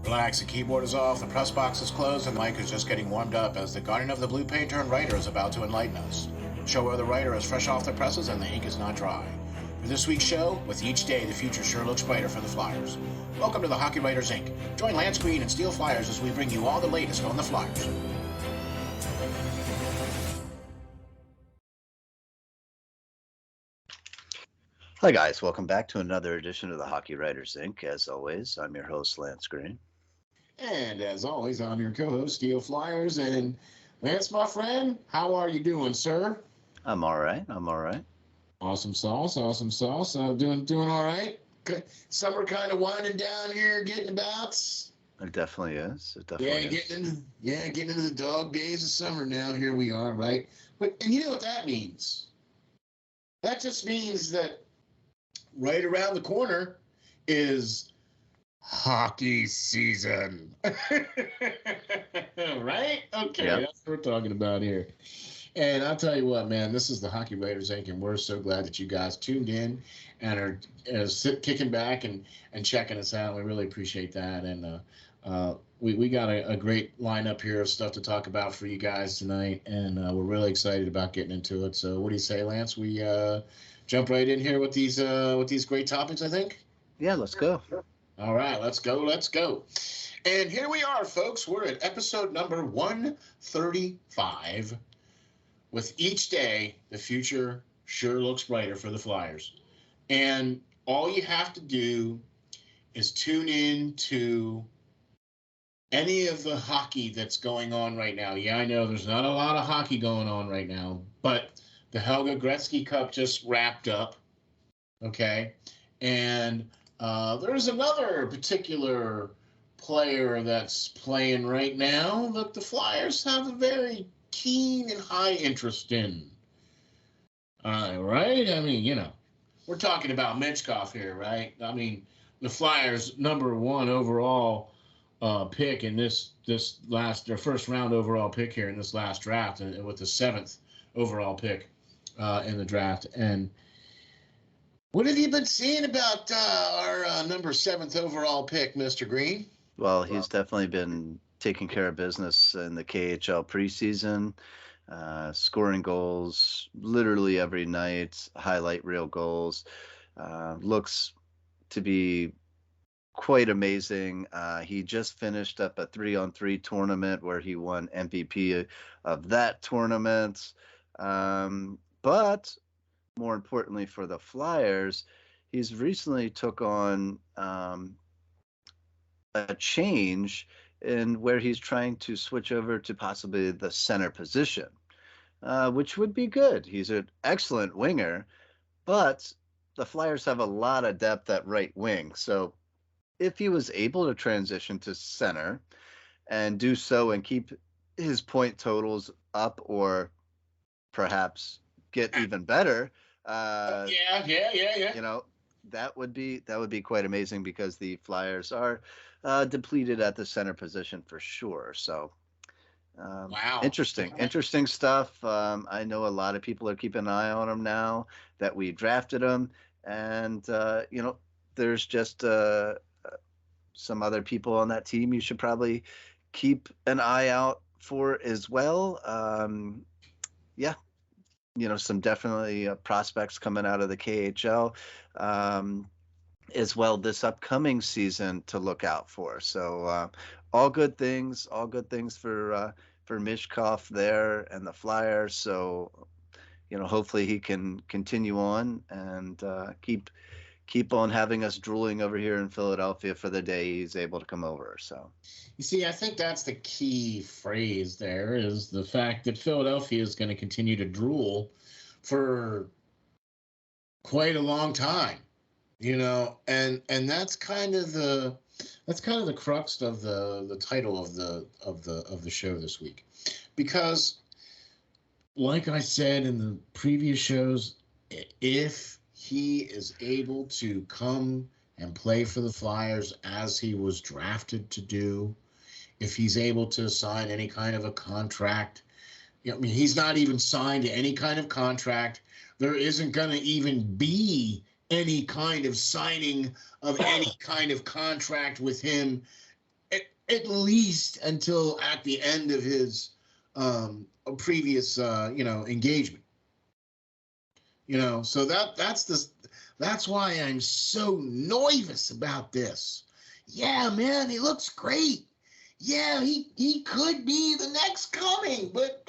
Relax, the keyboard is off, the press box is closed, and the mic is just getting warmed up as the Guardian of the Blue Paint turned writer is about to enlighten us. Show where the writer is fresh off the presses and the ink is not dry. For this week's show, with each day the future sure looks brighter for the Flyers. Welcome to the Hockey Writers Ink. Join Lance Green and SteelFlyers as we bring you all the latest on the Flyers. Hi guys, welcome back to another edition of the Hockey Writers Ink. As always, I'm your host, Lance Green. And as always, I'm your co-host, SteelFlyers. And Lance, my friend, how are you doing, sir? I'm all right. Awesome sauce. Doing all right. Summer kind of winding down here, getting about. It definitely is. Getting into the dog days of summer now. Here we are, right? And you know what that means? That just means that right around the corner is hockey season. Right? Okay, yep. That's what we're talking about here. And I'll tell you what, man, this is the Hockey Writers Ink, and we're so glad that you guys tuned in and are kicking back and checking us out. We really appreciate that. And we got a great lineup here of stuff to talk about for you guys tonight, and we're really excited about getting into it. So what do you say, Lance? We jump right in here with these great topics, I think? Yeah, let's go. All right, let's go. And here we are, folks. We're at episode number 135. With each day, the future sure looks brighter for the Flyers. And all you have to do is tune in to any of the hockey that's going on right now. Yeah, I know there's not a lot of hockey going on right now, but the Helga Gretzky Cup just wrapped up, okay? And there's another particular player that's playing right now that the Flyers have a very keen and high interest in. Right? I mean, we're talking about Michkov here, right? I mean, the Flyers' number one overall pick in their first round overall pick here in this last draft, and with the 7th overall pick in the draft. And what have you been seeing about our number 7th overall pick, Mr. Green? Well, he's definitely been taking care of business in the KHL preseason, scoring goals literally every night, highlight reel goals. Looks to be quite amazing. He just finished up a 3-on-3 tournament where he won MVP of that tournament. But more importantly for the Flyers, he's recently took on a change in where he's trying to switch over to possibly the center position, which would be good. He's an excellent winger, but the Flyers have a lot of depth at right wing. So if he was able to transition to center and do so and keep his point totals up, or perhaps get even better, Yeah. that would be quite amazing, because the Flyers are depleted at the center position for sure. So Wow. Interesting stuff. I know a lot of people are keeping an eye on him now that we drafted him, and there's just some other people on that team you should probably keep an eye out for as well. Some definitely prospects coming out of the KHL as well this upcoming season to look out for. So all good things for Michkov there and the Flyers. So hopefully he can continue on and keep on having us drooling over here in Philadelphia for the day he's able to come over. So you see, I think that's the key phrase there, is the fact that Philadelphia is going to continue to drool for quite a long time, and that's kind of the crux of the title of the show this week, because like I said in the previous shows, if he is able to come and play for the Flyers as he was drafted to do, if he's able to sign any kind of a contract, he's not even signed any kind of contract. There isn't going to even be any kind of signing of any kind of contract with him at least until at the end of his previous engagement. So that's why I'm so nervous about this. Yeah, man, he looks great. Yeah, he could be the next coming, but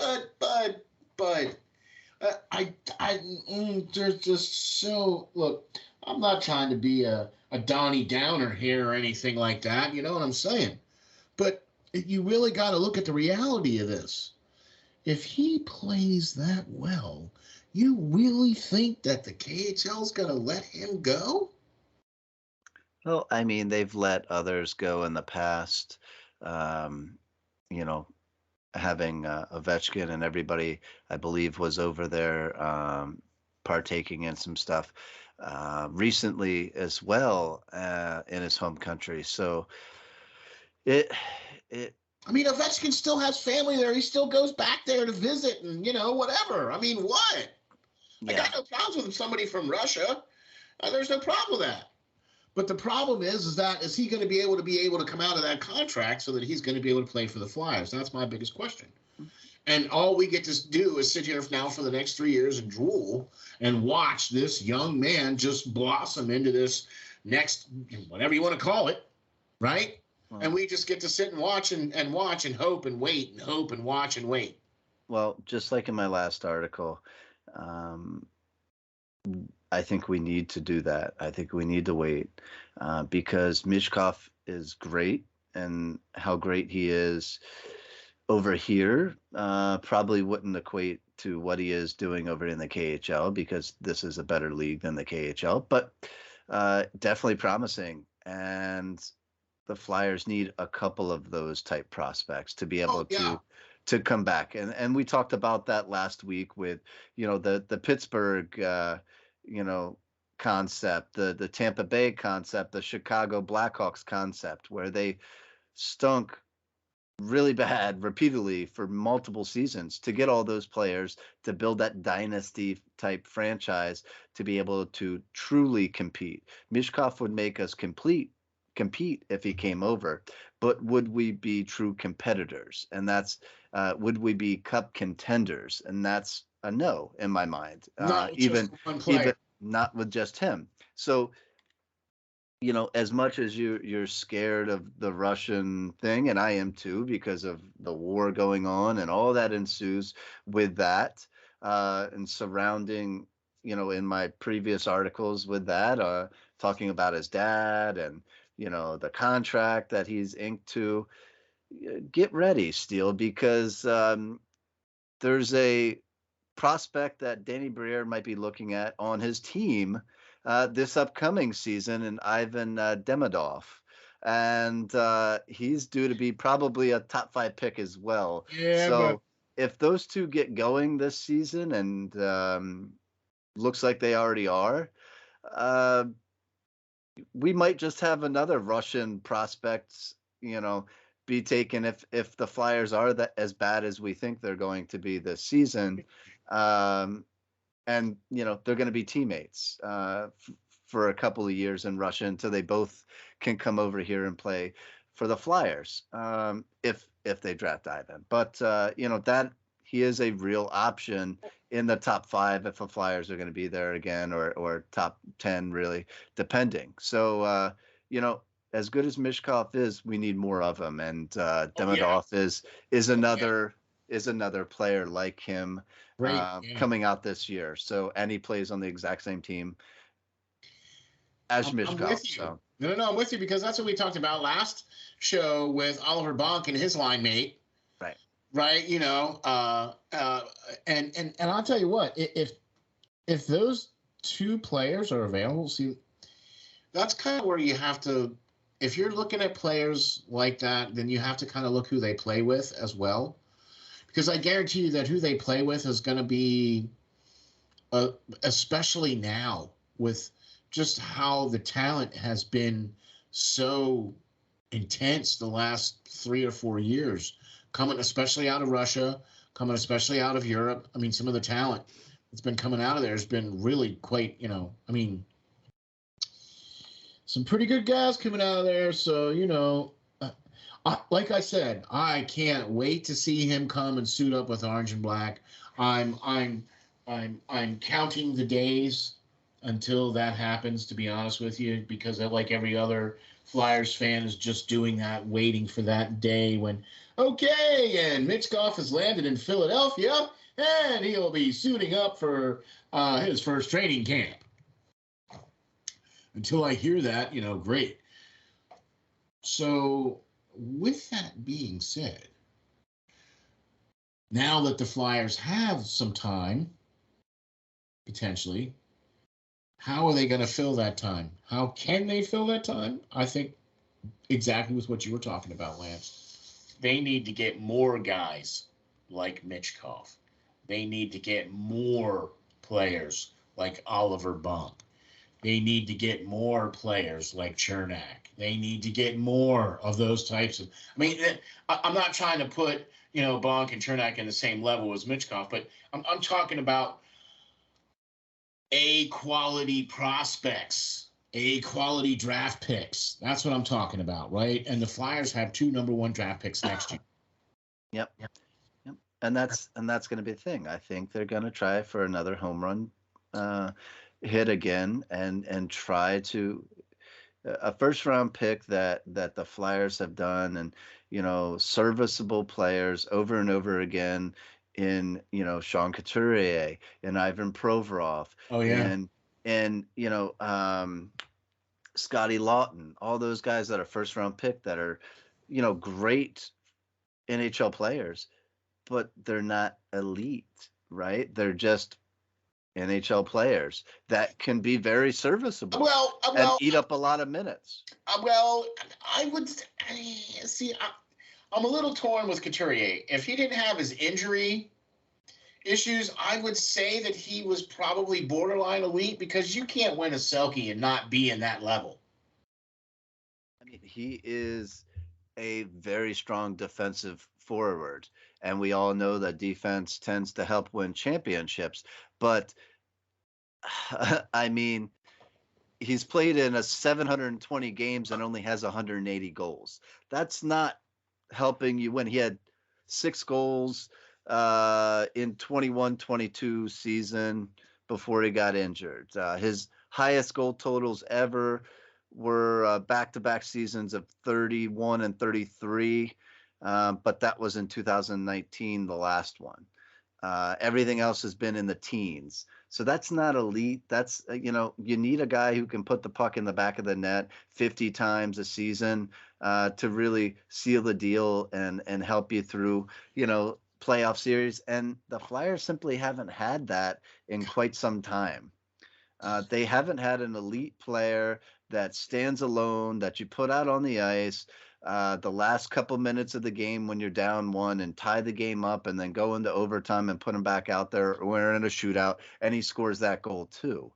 there's just so, look, I'm not trying to be a Donnie Downer here or anything like that. You know what I'm saying? But you really got to look at the reality of this. If he plays that well, you really think that the KHL is going to let him go? Well, I mean, they've let others go in the past. You know, having Ovechkin and everybody, I believe, was over there partaking in some stuff recently as well in his home country. So it. I mean, Ovechkin still has family there. He still goes back there to visit and, whatever. I mean, what? Yeah. I got no problems with somebody from Russia. There's no problem with that. But the problem is he going to be able to come out of that contract so that he's going to be able to play for the Flyers? That's my biggest question. And all we get to do is sit here now for the next 3 years and drool and watch this young man just blossom into this next, whatever you want to call it, right? Well, and we just get to sit and watch and watch and hope and wait and hope and watch and wait. Well, just like in my last article, I think we need to do that. I think we need to wait because Michkov is great, and how great he is over here probably wouldn't equate to what he is doing over in the KHL, because this is a better league than the KHL, but definitely promising. And the Flyers need a couple of those type prospects to be able to come back. And we talked about that last week with, the Pittsburgh, concept, the Tampa Bay concept, the Chicago Blackhawks concept, where they stunk really bad repeatedly for multiple seasons to get all those players to build that dynasty type franchise to be able to truly compete. Michkov would make us compete if he came over, but would we be true competitors? And that's would we be cup contenders? And that's a no in my mind. Even not with just him. So, as much as you're scared of the Russian thing, and I am too, because of the war going on and all that ensues with that, and surrounding, in my previous articles with that, talking about his dad and the contract that he's inked to. Get ready, Steel, because there's a prospect that Danny Briere might be looking at on his team this upcoming season, in Ivan Demidov. And he's due to be probably a top 5 pick as well. Yeah, so if those two get going this season, and looks like they already are, we might just have another Russian prospects, be taken if the Flyers are as bad as we think they're going to be this season. And, they're going to be teammates for a couple of years in Russia until they both can come over here and play for the Flyers, if they draft Ivan. But, that he is a real option in the top 5 if the Flyers are going to be there again, or top 10, really, depending. So, as good as Michkov is, we need more of him. And Demidov is another player like him coming out this year. So, and he plays on the exact same team as Michkov. I'm with you. So. No, I'm with you, because that's what we talked about last show with Oliver Bonk and his line mate. Right, and I'll tell you what, if those two players are available, see, that's kind of where you have to, if you're looking at players like that, then you have to kind of look who they play with as well, because I guarantee you that who they play with is going to be, especially now with just how the talent has been so intense the last 3 or 4 years. Coming especially out of Russia, coming especially out of Europe. I mean, some of the talent that's been coming out of there has been really quite, some pretty good guys coming out of there. So, Like I said, I can't wait to see him come and suit up with orange and black. I'm counting the days until that happens, to be honest with you, because I, like every other Flyers fan, is just doing that, waiting for that day when, okay, and Michkov has landed in Philadelphia, and he'll be suiting up for his first training camp. Until I hear that, great. So, with that being said, now that the Flyers have some time, potentially, how are they going to fill that time? How can they fill that time? I think exactly with what you were talking about, Lance. They need to get more guys like Michkov. They need to get more players like Oliver Bump. They need to get more players like Chernak. They need to get more of those types of. I mean, I'm not trying to put Bonk and Chernak in the same level as Michkov, but I'm talking about A quality prospects, A quality draft picks. That's what I'm talking about, right? And the Flyers have 2 number 1 draft picks next year. Yep. And that's going to be the thing. I think they're going to try for another home run hit again, and try to a first round pick that the Flyers have done, and serviceable players over and over again in Sean Couturier and Ivan Provorov. Oh yeah. And Scotty Lawton, all those guys that are first round pick that are great NHL players, but they're not elite, right? They're just NHL players that can be very serviceable and eat up a lot of minutes. I would see. I'm a little torn with Couturier. If he didn't have his injury issues, I would say that he was probably borderline elite, because you can't win a Selke and not be in that level. I mean, he is a very strong defensive forward, and we all know that defense tends to help win championships. But I mean, he's played in 720 games and only has 180 goals. That's not helping you win. He had 6 goals in 21-22 season before he got injured. His highest goal totals ever were back-to-back seasons of 31 and 33, but that was in 2019, the last one. Everything else has been in the teens. So that's not elite. That's, you need a guy who can put the puck in the back of the net 50 times a season to really seal the deal and help you through, playoff series. And the Flyers simply haven't had that in quite some time. They haven't had an elite player that stands alone, that you put out on the ice the last couple minutes of the game when you're down 1 and tie the game up and then go into overtime and put him back out there, or we're in a shootout and he scores that goal too.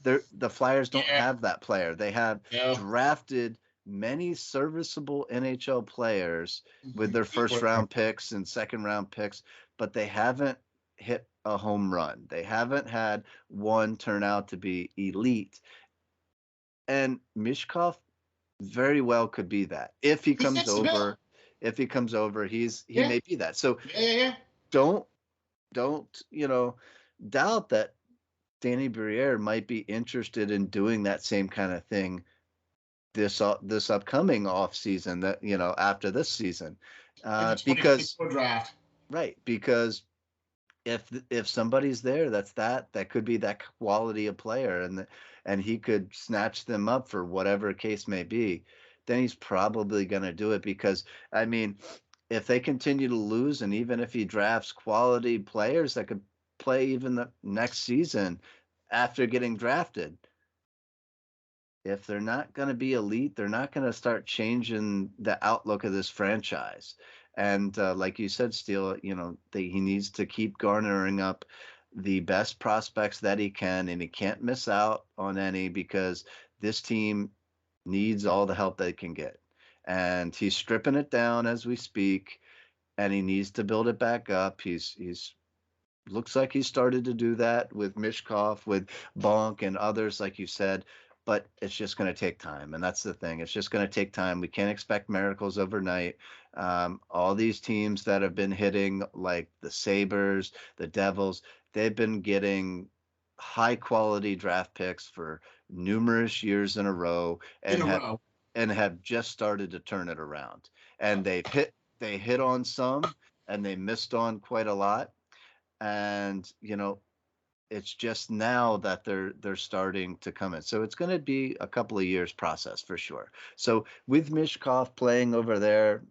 The Flyers don't have that player. They have drafted many serviceable NHL players with their first round picks and second round picks, but they haven't hit a home run. They haven't had one turn out to be elite. And Michkov very well could be that. If he comes over, he may be that. So don't doubt that Danny Briere might be interested in doing that same kind of thing this upcoming off season, that after this season, because draft. Right, because if somebody's there that could be that quality of player, and he could snatch them up for whatever case may be, then he's probably going to do it. Because I mean, if they continue to lose, and even if he drafts quality players that could play even the next season after getting drafted, if they're not going to be elite, they're not going to start changing the outlook of this franchise. And like you said, Steel, he needs to keep garnering up the best prospects that he can, and he can't miss out on any, because this team needs all the help they can get. And he's stripping it down as we speak, and he needs to build it back up. He's looks like he started to do that with Michkov, with Bonk, and others, like you said. but it's just going to take time. And that's the thing. It's just going to take time. We can't expect miracles overnight. All these teams that have been hitting, like the Sabres, the Devils, they've been getting high quality draft picks for numerous years in a row and have just started to turn it around. And they hit on some and they missed on quite a lot. And, it's just now that they're starting to come in. So it's going to be a couple of years process for sure. So with Michkov playing over there,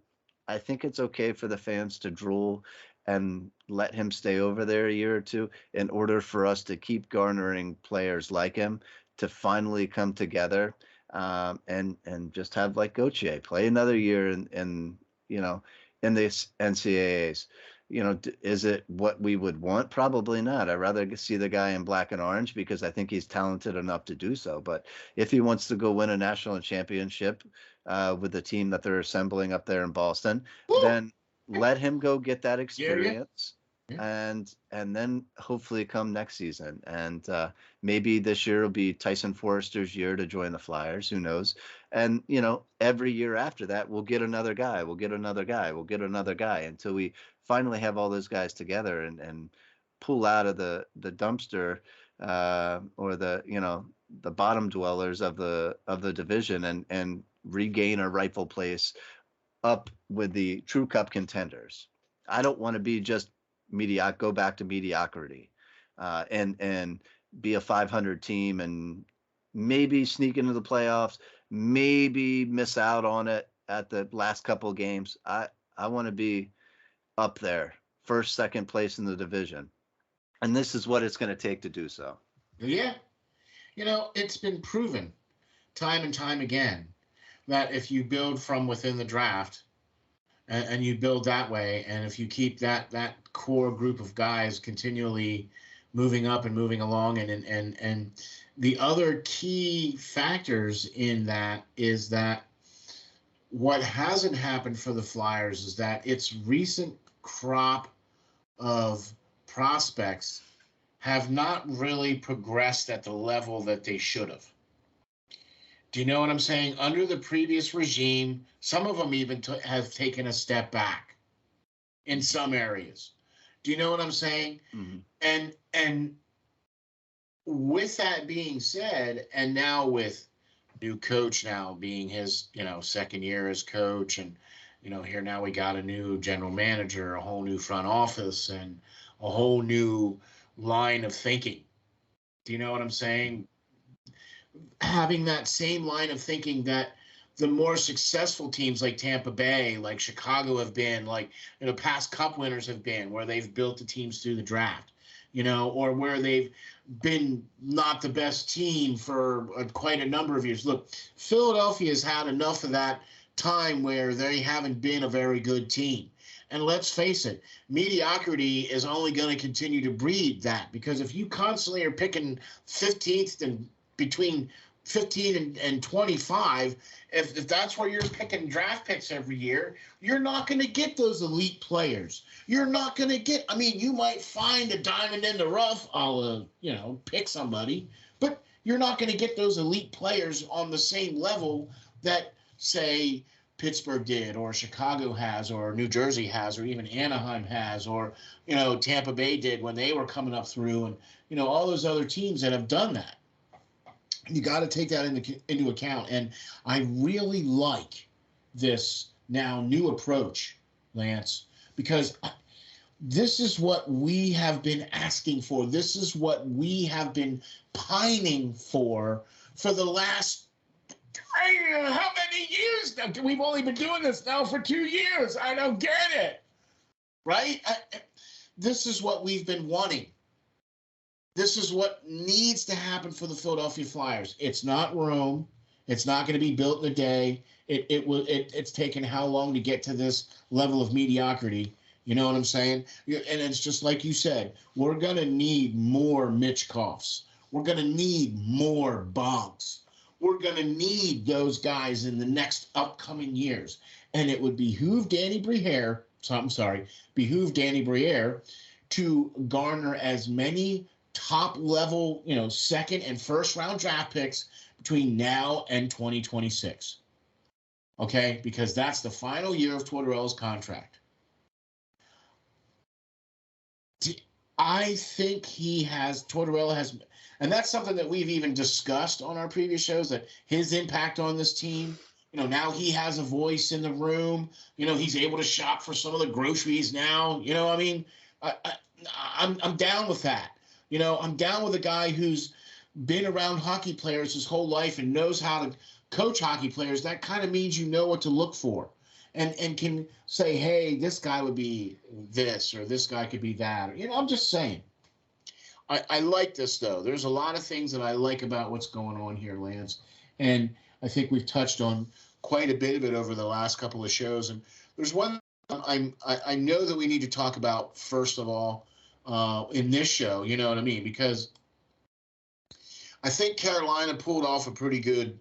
I think it's okay for the fans to drool and let him stay over there a year or two in order for us to keep garnering players like him to finally come together, and just have like Gauthier play another year in the NCAAs. Is it what we would want? Probably not. I'd rather see the guy in black and orange because I think he's talented enough to do so. But if he wants to go win a national championship with the team that they're assembling up there in Boston, then let him go get that experience. And then hopefully come next season. And maybe this year will be Tyson Forrester's year to join the Flyers. Who knows? And, every year after that, we'll get another guy. We'll get another guy. We'll get another guy until we finally have all those guys together and pull out of the dumpster or the bottom dwellers of the division and regain a rightful place up with the true cup contenders. I don't want to be just go back to mediocrity and be a 500 team and maybe sneak into the playoffs, maybe miss out on it at the last couple of games. I want to be up there, first, second place in the division. And this is what it's going to take to do so. Yeah. It's been proven time and time again that if you build from within the draft and you build that way, and if you keep that core group of guys continually moving up and moving along, and the other key factors in that is that what hasn't happened for the Flyers is that its recent crop of prospects have not really progressed at the level that they should have. Do you know what I'm saying? Under the previous regime, some of them even have taken a step back in some areas. Do you know what I'm saying? Mm-hmm. And with that being said, and now with new coach now being his, second year as coach, and here now we got a new general manager, a whole new front office, and a whole new line of thinking. Do you know what I'm saying? Having that same line of thinking that the more successful teams like Tampa Bay, like Chicago have been, like, past cup winners have been, where they've built the teams through the draft, or where they've been not the best team for quite a number of years. Look, Philadelphia has had enough of that time where they haven't been a very good team. And let's face it, mediocrity is only going to continue to breed that, because if you constantly are picking 15th and between 15 and 25, if that's where you're picking draft picks every year, you're not going to get those elite players. You're not going to get, you might find a diamond in the rough, pick somebody, but you're not going to get those elite players on the same level that, say, Pittsburgh did, or Chicago has, or New Jersey has, or even Anaheim has, or, Tampa Bay did when they were coming up through, and, all those other teams that have done that. You got to take that into account. And I really like this now new approach, Lance, because this is what we have been asking for. This is what we have been pining for the last, how many years now? We've only been doing this now for 2 years. I don't get it. Right? This is what we've been wanting. This is what needs to happen for the Philadelphia Flyers. It's not Rome. It's not going to be built in a day. It's taken how long to get to this level of mediocrity? You know what I'm saying? And it's just like you said, we're going to need more Michkovs. We're going to need more Bonks. We're going to need those guys in the next upcoming years. And it would behoove Danny Briere to garner as many top level, second and first round draft picks between now and 2026. Okay, because that's the final year of Tortorella's contract. I think Tortorella has, and that's something that we've even discussed on our previous shows, that his impact on this team, now he has a voice in the room. He's able to shop for some of the groceries now. I'm down with that. I'm down with a guy who's been around hockey players his whole life and knows how to coach hockey players. That kind of means you know what to look for. And can say, hey, this guy would be this, or this guy could be that. I'm just saying. I like this, though. There's a lot of things that I like about what's going on here, Lance. And I think we've touched on quite a bit of it over the last couple of shows. And there's one I know that we need to talk about, first of all, in this show, you know what I mean? Because I think Carolina pulled off a pretty good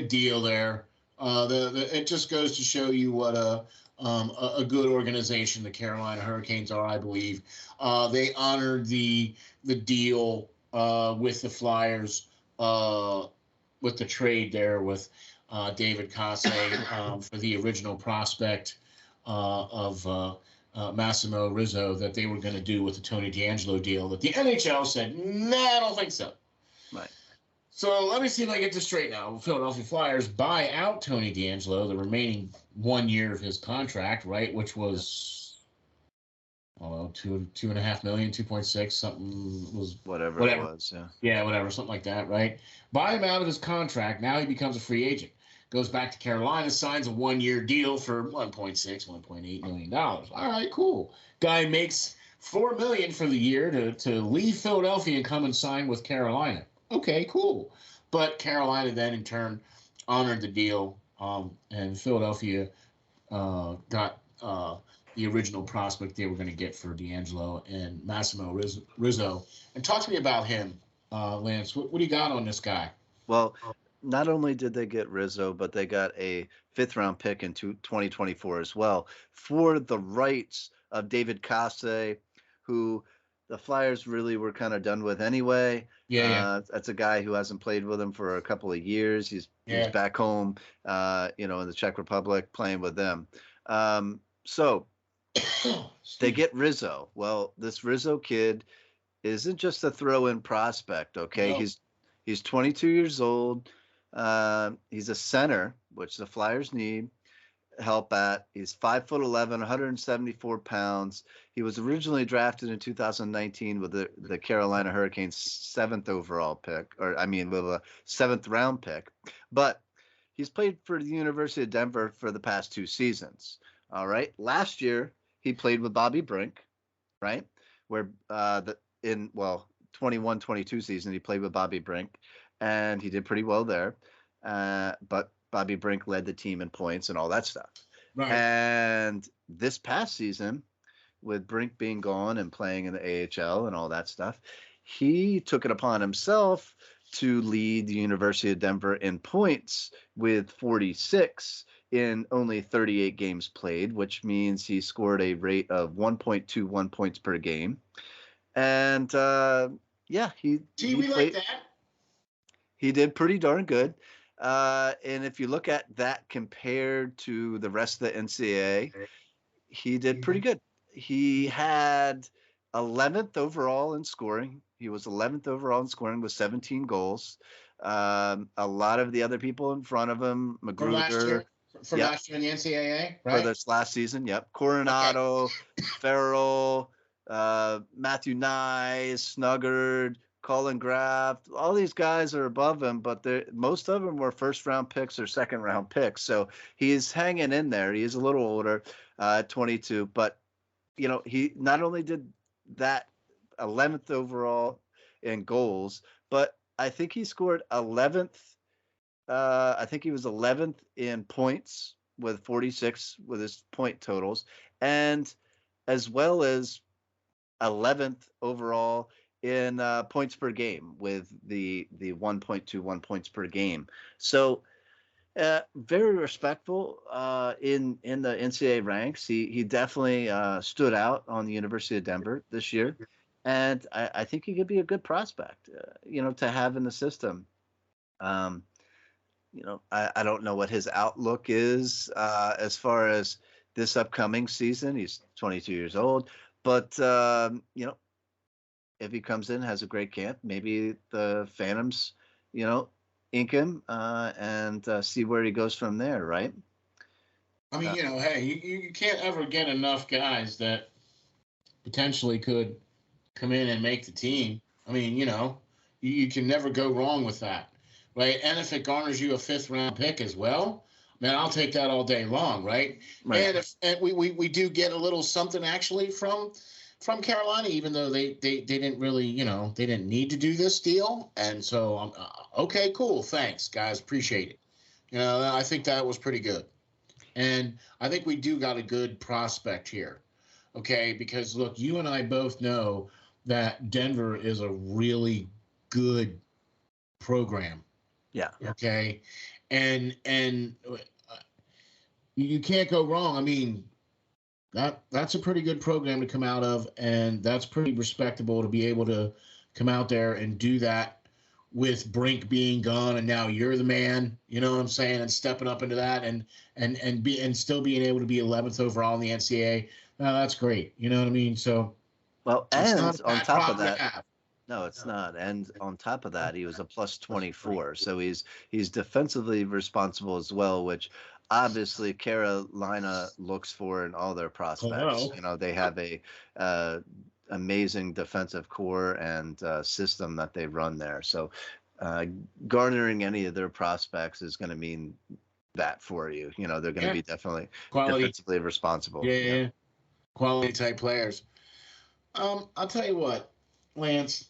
deal there. It just goes to show you what a good organization the Carolina Hurricanes are, I believe. They honored the deal with the Flyers with the trade there with David Kase for the original prospect of Massimo Rizzo that they were going to do with the Tony DeAngelo deal, that the NHL said, nah, I don't think so. Right. So let me see if I get this straight now. Philadelphia Flyers buy out Tony DeAngelo, the remaining 1 year of his contract, right, which was, I don't know, $2.5 million, 2.6, something was whatever it was, yeah. Yeah, whatever, something like that, right? Buy him out of his contract. Now he becomes a free agent. Goes back to Carolina, signs a 1 year deal for $1.6, $1.8 million. All right, cool. Guy makes $4 million for the year to leave Philadelphia and come and sign with Carolina. Okay, cool. But Carolina then, in turn, honored the deal, and Philadelphia got the original prospect they were going to get for DeAngelo and Massimo Rizzo. And talk to me about him, Lance. What do you got on this guy? Well, not only did they get Rizzo, but they got a 5th-round pick in 2024 as well for the rights of David Kase, who the Flyers really were kind of done with anyway. Yeah. That's a guy who hasn't played with them for a couple of years. He's back home, in the Czech Republic playing with them. So they get Rizzo. Well, this Rizzo kid isn't just a throw-in prospect, okay? Nope. He's 22 years old. He's a center, which the Flyers need help at. He's 5'11", 174 pounds. He was originally drafted in 2019 with the Carolina Hurricanes 7th overall pick, with a 7th round pick. But he's played for the University of Denver for the past 2 seasons. All right. Last year he played with Bobby Brink, right? Where 21-22 season he played with Bobby Brink, and he did pretty well there. But Bobby Brink led the team in points and all that stuff. Right. And this past season, with Brink being gone and playing in the AHL and all that stuff, he took it upon himself to lead the University of Denver in points with 46 in only 38 games played, which means he scored a rate of 1.21 points per game. And we like that. He did pretty darn good. And if you look at that compared to the rest of the NCAA, he did pretty good. He had 11th overall in scoring. He was 11th overall in scoring with 17 goals. A lot of the other people in front of him, Magruder. Last year in the NCAA, right? For this last season, yep. Coronado, okay. Farrell, Matthew Nyes, Snuggard, Colin Graff, all these guys are above him, but most of them were 1st-round picks or 2nd-round picks. So he's hanging in there. He is a little older, 22. But, he not only did that 11th overall in goals, but I think he scored 11th. I think he was 11th in points with 46 with his point totals, and as well as 11th overall in points per game with the 1.21 points per game. So very respectful in the NCAA ranks. He definitely stood out on the University of Denver this year, and I think he could be a good prospect, to have in the system. I don't know what his outlook is as far as this upcoming season. He's 22 years old, but if he comes in, has a great camp, maybe the Phantoms, ink him and see where he goes from there, right? I mean, hey, you can't ever get enough guys that potentially could come in and make the team. I mean, you can never go wrong with that, right? And if it garners you a 5th-round pick as well, man, I'll take that all day long, right? Right. And we do get a little something actually from Carolina, even though they didn't really, they didn't need to do this deal. And so, okay, cool, thanks, guys, appreciate it. I think that was pretty good. And I think we do got a good prospect here, okay? Because, look, you and I both know that Denver is a really good program. Yeah. Okay. And you can't go wrong. I mean, that's a pretty good program to come out of, and that's pretty respectable to be able to come out there and do that with Brink being gone, and now you're the man, you know what I'm saying, and stepping up into that and still being able to be 11th overall in the NCAA. That's great. You know what I mean? So, well, and on top of that, no, it's No. not. And on top of that, he was a plus 24, so he's defensively responsible as well, which obviously Carolina looks for in all their prospects. They have a amazing defensive core and system that they run there. So garnering any of their prospects is going to mean that for you. They're going to be definitely quality, defensively responsible. Yeah. Quality type players. I'll tell you what, Lance.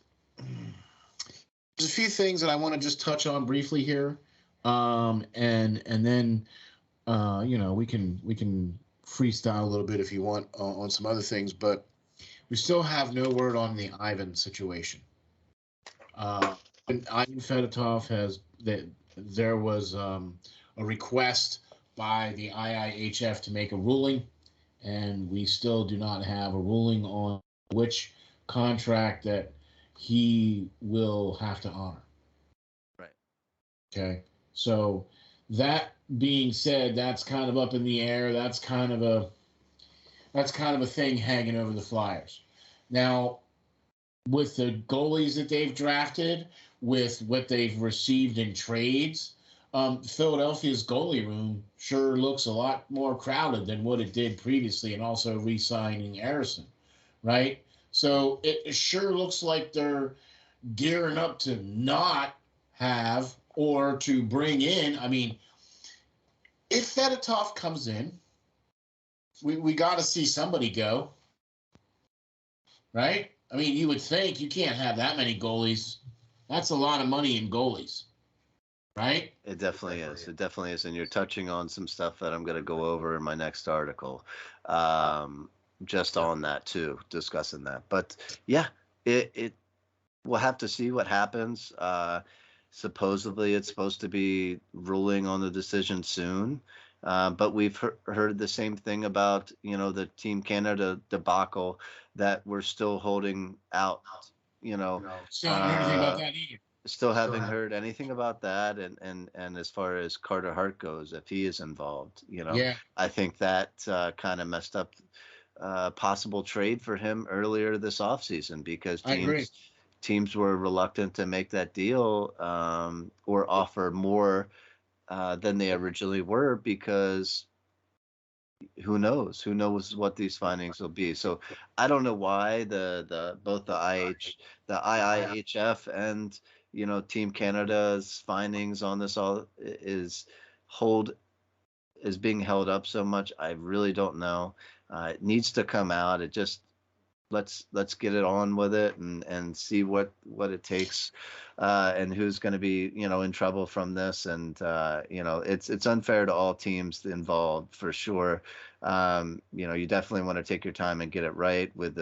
There's a few things that I want to just touch on briefly here, and then we can freestyle a little bit if you want on some other things, but we still have no word on the Ivan situation. Ivan Fedotov there was a request by the IIHF to make a ruling, and we still do not have a ruling on which contract that he will have to honor. Right. Okay. So that being said, that's kind of up in the air. That's kind of a thing hanging over the Flyers. Now, with the goalies that they've drafted, with what they've received in trades, Philadelphia's goalie room sure looks a lot more crowded than what it did previously, and also re-signing Harrison, right? So it sure looks like they're gearing up to not have or to bring in. I mean, if Fedotov comes in, we got to see somebody go, right? I mean, you would think you can't have that many goalies. That's a lot of money in goalies, right? It definitely is. It definitely is. And you're touching on some stuff that I'm going to go over in my next article. Just on that too, discussing that. But yeah, it we'll have to see what happens. Supposedly it's supposed to be ruling on the decision soon. But we've heard the same thing about, the Team Canada debacle, that we're still holding out, Still haven't heard anything about that either. Still haven't heard anything about that. And as far as Carter Hart goes, if he is involved, I think that kind of messed up possible trade for him earlier this offseason, because teams were reluctant to make that deal or offer more than they originally were, because who knows what these findings will be. So I don't know why both the IIHF and Team Canada's findings on this all is being held up so much. I really don't know. It needs to come out. It just let's get it on with it and see what it takes, and who's going to be in trouble from this. And it's unfair to all teams involved, for sure. You definitely want to take your time and get it right with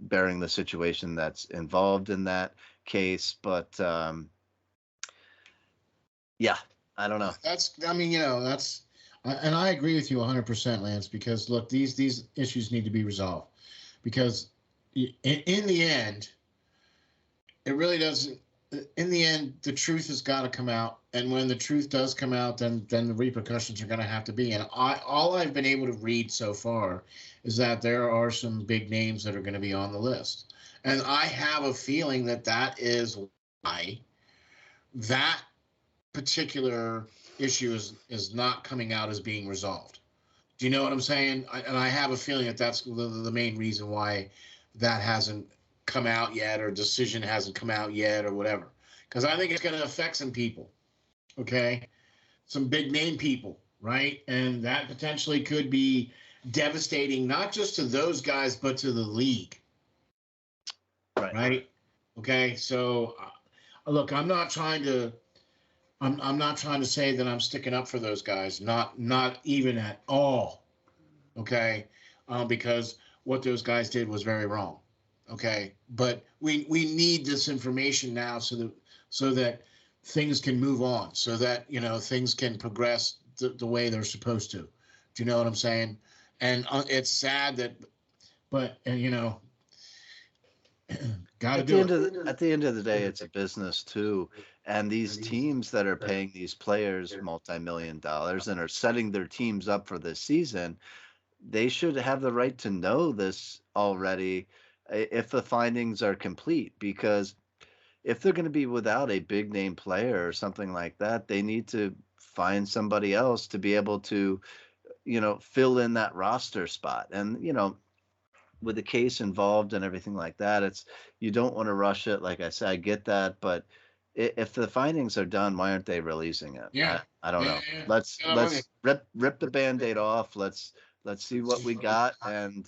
bearing the situation that's involved in that case. But yeah, I don't know. And I agree with you 100%, Lance, because look, these issues need to be resolved, because in the end, it really doesn't in the end, the truth has got to come out, and when the truth does come out, then the repercussions are going to have to be. And all I've been able to read so far is that there are some big names that are going to be on the list, and I have a feeling that that is why that particular issue is not coming out as being resolved. Do you know what I'm saying? And I have a feeling that that's the main reason why that hasn't come out yet, or decision hasn't come out yet, or whatever. Because I think it's going to affect some people, okay? Some big name people, right? And that potentially could be devastating, not just to those guys, but to the league, right? Okay, so look, I'm not trying to. I'm not trying to say that I'm sticking up for those guys, not even at all, okay? Because what those guys did was very wrong, okay? But we need this information now so that things can move on, so that things can progress the way they're supposed to. Do you know what I'm saying? And it's sad that, but got to do it. At the end of the day, it's a business too, and these teams that are paying these players multi-million dollars and are setting their teams up for this season, they should have the right to know this already if the findings are complete. Because if they're going to be without a big name player or something like that, they need to find somebody else to be able to, fill in that roster spot. And with the case involved and everything like that, you don't want to rush it. Like I said, I get that, but if the findings are done, why aren't they releasing it? Yeah. I don't know. Yeah. Let's rip the Band-Aid off. Let's see what we got, and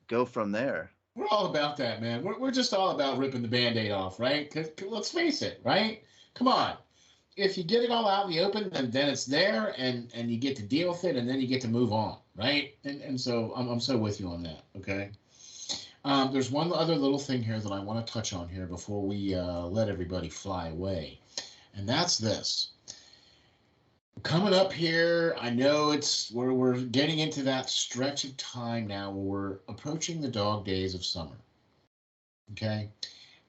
go from there. We're all about that, man. We're just all about ripping the Band-Aid off, right? 'Cause let's face it, right? Come on. If you get it all out in the open, then it's there, and you get to deal with it, and then you get to move on, right? And so I'm so with you on that, okay? There's one other little thing here that I want to touch on here before we let everybody fly away, and that's this. Coming up here, I know we're getting into that stretch of time now where we're approaching the dog days of summer. Okay,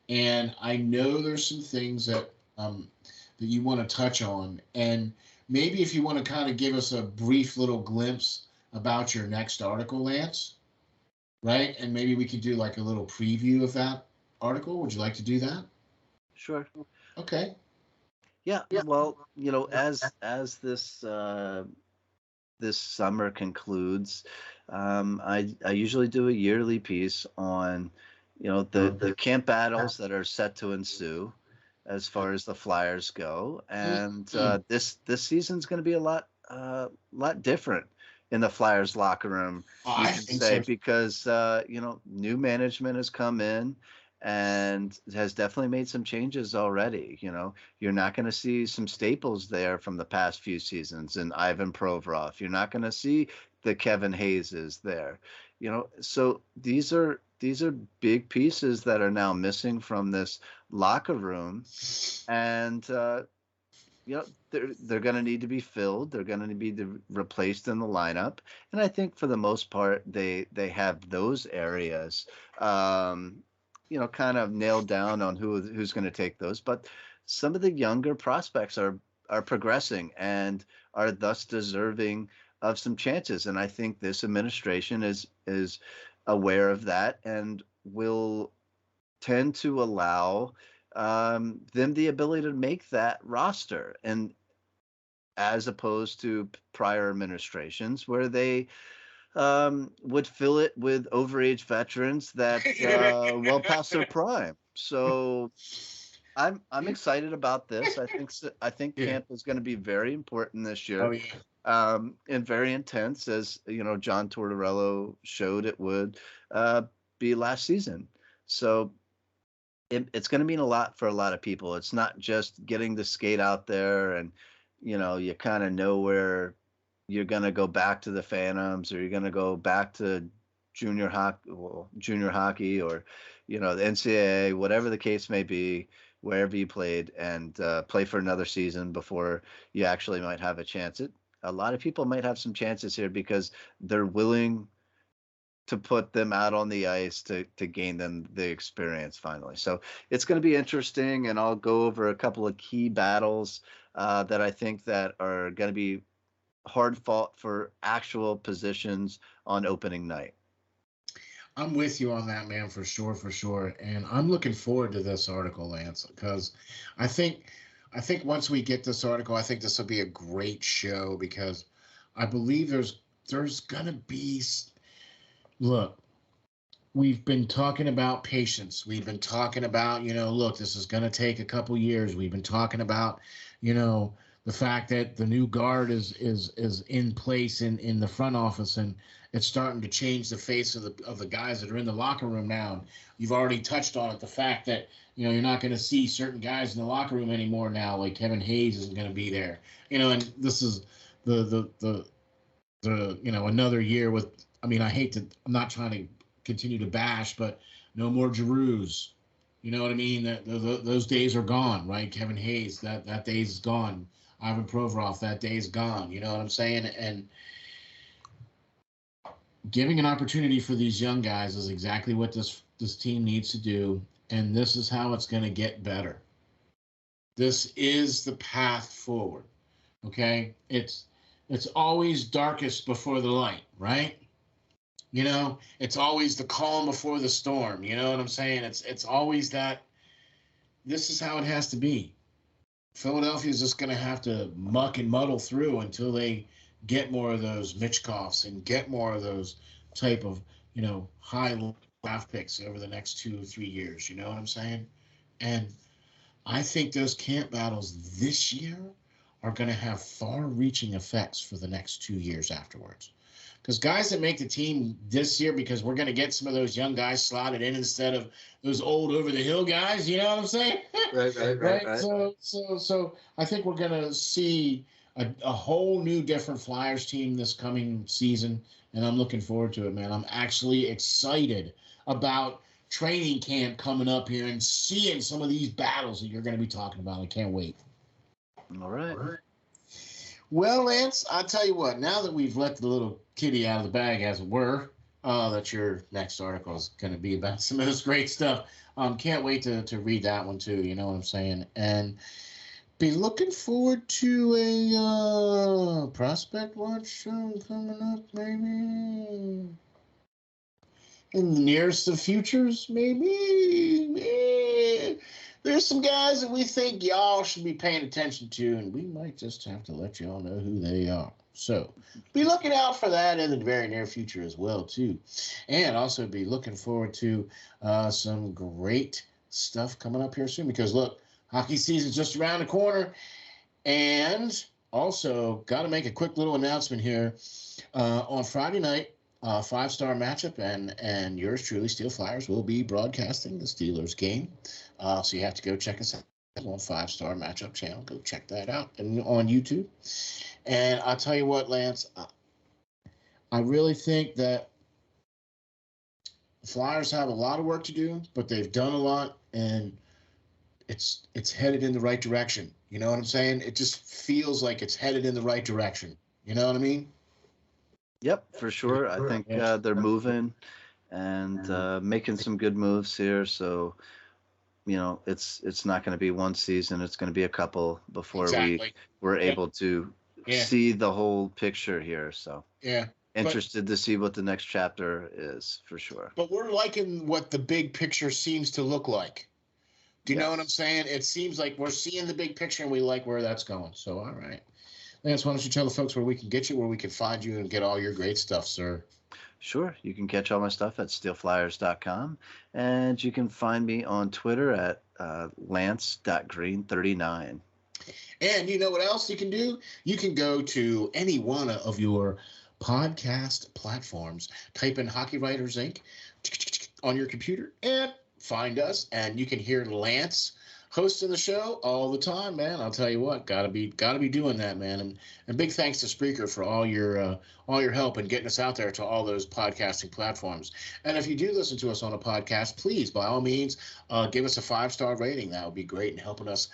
and I know there's some things that you want to touch on, and maybe if you want to kind of give us a brief little glimpse about your next article, Lance, right? And maybe we could do like a little preview of that article. Would you like to do that? Sure. Okay. Yeah. Well, as this this summer concludes, I usually do a yearly piece on, the camp battles that are set to ensue as far as the Flyers go, and this season's going to be a lot different in the Flyers locker room, I can think say, so. because new management has come in and has definitely made some changes already. You're not going to see some staples there from the past few seasons, and Ivan Provorov. You're not going to see the Kevin Hayeses there. So these are big pieces that are now missing from this locker room, and they're going to need to be filled. They're going to be replaced in the lineup, and I think for the most part they have those areas kind of nailed down on who's going to take those. But some of the younger prospects are progressing and are thus deserving of some chances, and I think this administration is aware of that and will tend to allow them the ability to make that roster, and as opposed to prior administrations where they would fill it with overage veterans that well past their prime. So I'm excited about this. I think Yeah. camp is going to be very important this year. Oh yeah. And very intense, as John Tortorella showed it would be last season. So it's going to mean a lot for a lot of people. It's not just getting to skate out there and you kind of know where you're going to go back to the Phantoms, or you're going to go back to junior hockey, or the NCAA, whatever the case may be, wherever you played, and play for another season before you actually might have a chance. A lot of people might have some chances here because they're willing to put them out on the ice to gain them the experience finally. So it's going to be interesting, and I'll go over a couple of key battles that I think that are going to be hard fought for actual positions on opening night. I'm with you on that, man, for sure, for sure. And I'm looking forward to this article, Lance, because I think once we get this article, I think this will be a great show, because I believe there's gonna be, look, we've been talking about patience. We've been talking about, look, this is gonna take a couple years. We've been talking about, the fact that the new guard is in place in the front office, and it's starting to change the face of the guys that are in the locker room now. You've already touched on it, the fact that you're not going to see certain guys in the locker room anymore now, like Kevin Hayes isn't going to be there. And this is the another year with. I mean, I'm not trying to continue to bash, but no more Giroux. You know what I mean? Those days are gone, right? Kevin Hayes, that day is gone. Ivan Provorov, that day is gone. You know what I'm saying? And giving an opportunity for these young guys is exactly what this team needs to do, and this is how it's going to get better. This is the path forward. Okay? It's always darkest before the light, right? It's always the calm before the storm. You know what I'm saying? It's always that. This is how it has to be. Philadelphia is just going to have to muck and muddle through until they get more of those Michkovs and get more of those type of, high draft picks over the next 2 or 3 years. You know what I'm saying? And I think those camp battles this year are going to have far-reaching effects for the next 2 years afterwards. Because guys that make the team this year, because we're going to get some of those young guys slotted in instead of those old over-the-hill guys, you know what I'm saying? Right. So I think we're going to see a whole new different Flyers team this coming season, and I'm looking forward to it, man. I'm actually excited about training camp coming up here and seeing some of these battles that you're going to be talking about. I can't wait. All right. Well, Lance, I'll tell you what, now that we've let the little kitty out of the bag, as it were, that your next article is going to be about some of this great stuff. Can't wait to read that one, too, you know what I'm saying? And be looking forward to a prospect watch show coming up, maybe. In the nearest of futures, maybe. There's some guys that we think y'all should be paying attention to, and we might just have to let y'all know who they are. So be looking out for that in the very near future as well, too. And also be looking forward to some great stuff coming up here soon, because, look, hockey season's just around the corner. And also got to make a quick little announcement here. On Friday night, 5-star matchup, and yours truly, SteelFlyers, will be broadcasting the Steelers game. So you have to go check us out on 5-star matchup channel. Go check that out on YouTube. And I'll tell you what, Lance, I really think that the Flyers have a lot of work to do, but they've done a lot, and it's headed in the right direction. You know what I'm saying? It just feels like it's headed in the right direction. You know what I mean? Yep, for sure. I think they're moving and making some good moves here. So, it's not going to be one season. It's going to be a couple before we're able to see the whole picture here. So interested to see what the next chapter is, for sure. But we're liking what the big picture seems to look like. Do you know what I'm saying? It seems like we're seeing the big picture, and we like where that's going. So, all right. Lance, why don't you tell the folks where we can get you, where we can find you and get all your great stuff, sir? Sure. You can catch all my stuff at SteelFlyers.com, and you can find me on Twitter at Lance.Green39. And you know what else you can do? You can go to any one of your podcast platforms, type in Hockey Writers Ink on your computer, and find us, and you can hear Lance hosting the show all the time, man. I'll tell you what, gotta be doing that, man. And big thanks to Spreaker for all your help in getting us out there to all those podcasting platforms. And if you do listen to us on a podcast, please, by all means, give us a 5-star rating. That would be great in helping us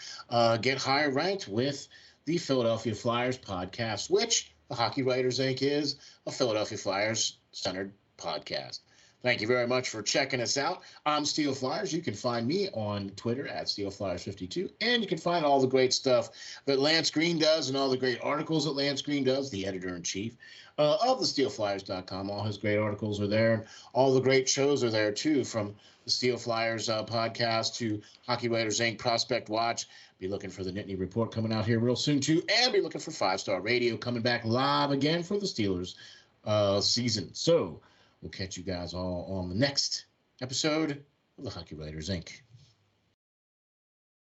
get higher ranked with the Philadelphia Flyers podcast, which the Hockey Writers Ink is a Philadelphia Flyers centered podcast. Thank you very much for checking us out. I'm SteelFlyers. You can find me on Twitter at SteelFlyers52, and you can find all the great stuff that Lance Green does and all the great articles that Lance Green does, the editor-in-chief of the SteelFlyers.com. All his great articles are there. All the great shows are there, too, from the SteelFlyers podcast to Hockey Writers Ink Prospect Watch. Be looking for the Nittany Report coming out here real soon, too, and be looking for 5-Star Radio coming back live again for the Steelers season. So we'll catch you guys all on the next episode of the Hockey Writers Ink.